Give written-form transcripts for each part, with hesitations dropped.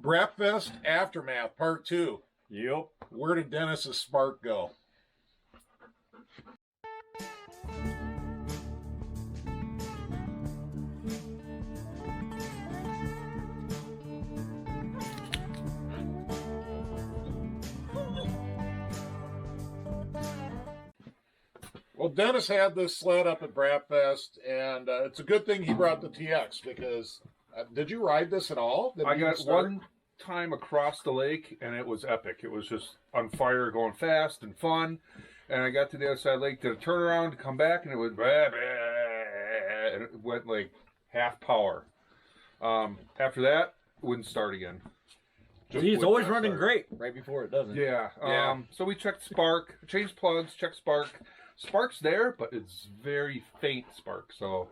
Brappfest Aftermath, Part 2. Yep. Where did Dennis's spark go? Well, Dennis had this sled up at Brappfest, and it's a good thing he brought the TX because did you ride this at all? I got one time across the lake, and it was epic. It was just on fire, going fast and fun. And I got to the other side of the lake, did a turnaround to come back, and it went, and it went like half power. After that, it wouldn't start again. He's always running great right before it doesn't. Yeah. So we checked spark, changed plugs, checked spark. Spark's there, but it's very faint spark. So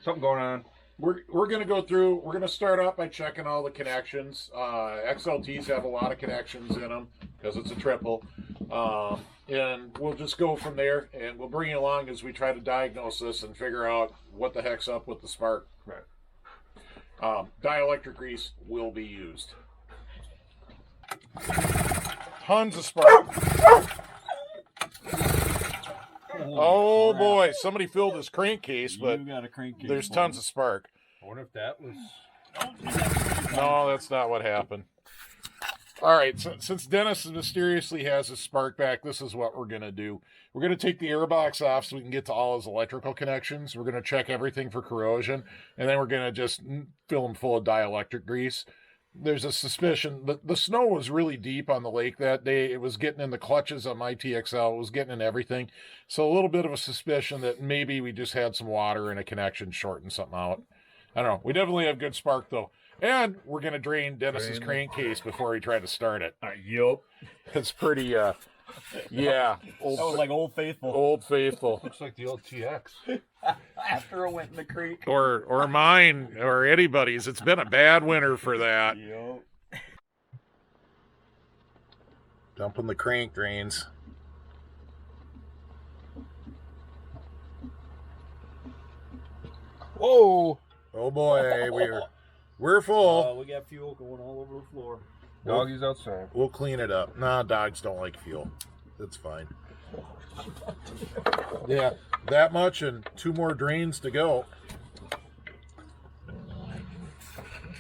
something going on. We're going to go through. We're going to start off by checking all the connections. XLTs have a lot of connections in them because it's a triple. And we'll just go from there, and we'll bring you along as we try to diagnose this and figure out what the heck's up with the spark. Right. Dielectric grease will be used. Tons of spark. Oh boy, somebody filled his crankcase, but got a crankcase there's tons of spark. I wonder if that was... No, that's not what happened. All right, so, since Dennis mysteriously has his spark back, this is what we're going to do. We're going to take the air box off so we can get to all his electrical connections. We're going to check everything for corrosion, and then we're going to just fill them full of dielectric grease. There's a suspicion that the snow was really deep on the lake that day. It was getting in the clutches on my TXL. It was getting in everything. So a little bit of a suspicion that maybe we just had some water in a connection shorting something out. I don't know. We definitely have good spark, though. And we're going to drain Dennis's crankcase before he tried to start it. Yup. It's pretty, yeah. That was like Old Faithful. Old Faithful. Looks like the old TX. After it went in the creek. Or mine, or anybody's. It's been a bad winter for that. Yup. Dumping the crank drains. Whoa! Oh boy, we're full. We got fuel going all over the floor. Doggy's outside. We'll clean it up. Nah, dogs don't like fuel. That's fine. Yeah, that much and 2 more drains to go.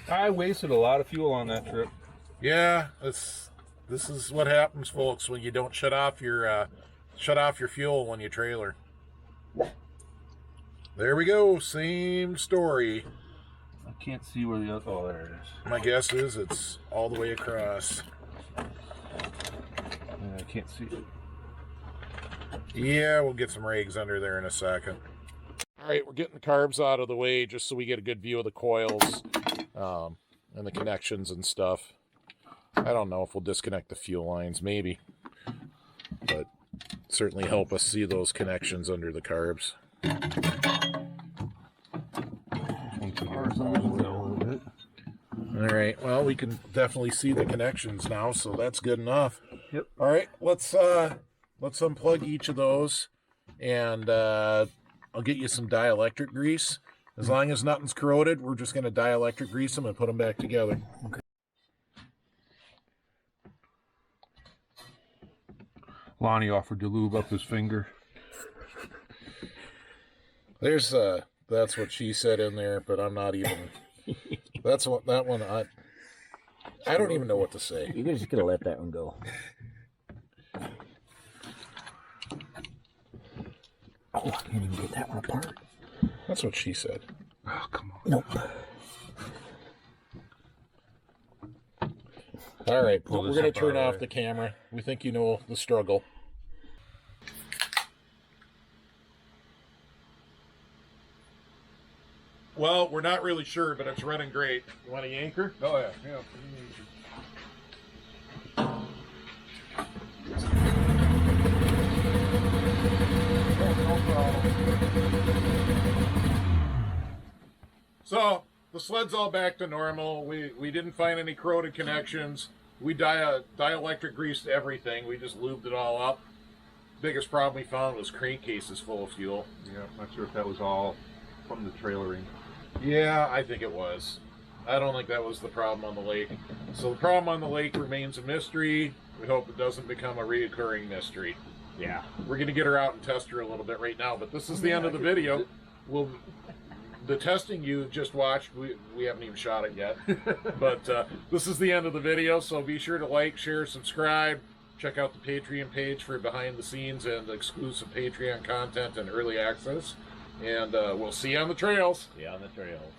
I wasted a lot of fuel on that trip. Yeah, this is what happens, folks, when you don't shut off your fuel when you trailer. There we go. Same story. I can't see where the other... Oh, there it is. My guess is it's all the way across. Yeah, I can't see it. Yeah, we'll get some rags under there in a second. All right, we're getting the carbs out of the way just so we get a good view of the coils and the connections and stuff. I don't know if we'll disconnect the fuel lines, maybe. But certainly help us see those connections under the carbs. All right, well, we can definitely see the connections now, so that's good enough. Yep. All right, let's unplug each of those, and I'll get you some dielectric grease. As long as nothing's corroded, we're just going to dielectric grease them and put them back together. Okay. Lonnie offered to lube up his finger. There's that's what she said in there, but I'm not even. That one I don't even know what to say. You're just gonna let that one go. Oh, I can't even get that one apart. That's what she said. Oh, come on. Nope. All right, we're going to turn off the camera. We think you know the struggle. Well, we're not really sure, but it's running great. You want a yanker? Oh, yeah. Yeah. So the sled's all back to normal. We didn't find any corroded connections. We dielectric greased everything. We just lubed it all up. Biggest problem we found was crankcases full of fuel. Yeah, not sure if that was all from the trailering. Yeah, I think it was. I don't think that was the problem on the lake. So the problem on the lake remains a mystery. We hope it doesn't become a reoccurring mystery. Yeah. We're going to get her out and test her a little bit right now, but this is the end of the video. The testing you just watched, we haven't even shot it yet. But this is the end of the video, so be sure to like, share, subscribe. Check out the Patreon page for behind the scenes and exclusive Patreon content and early access. And we'll see you on the trails. See you on the trails.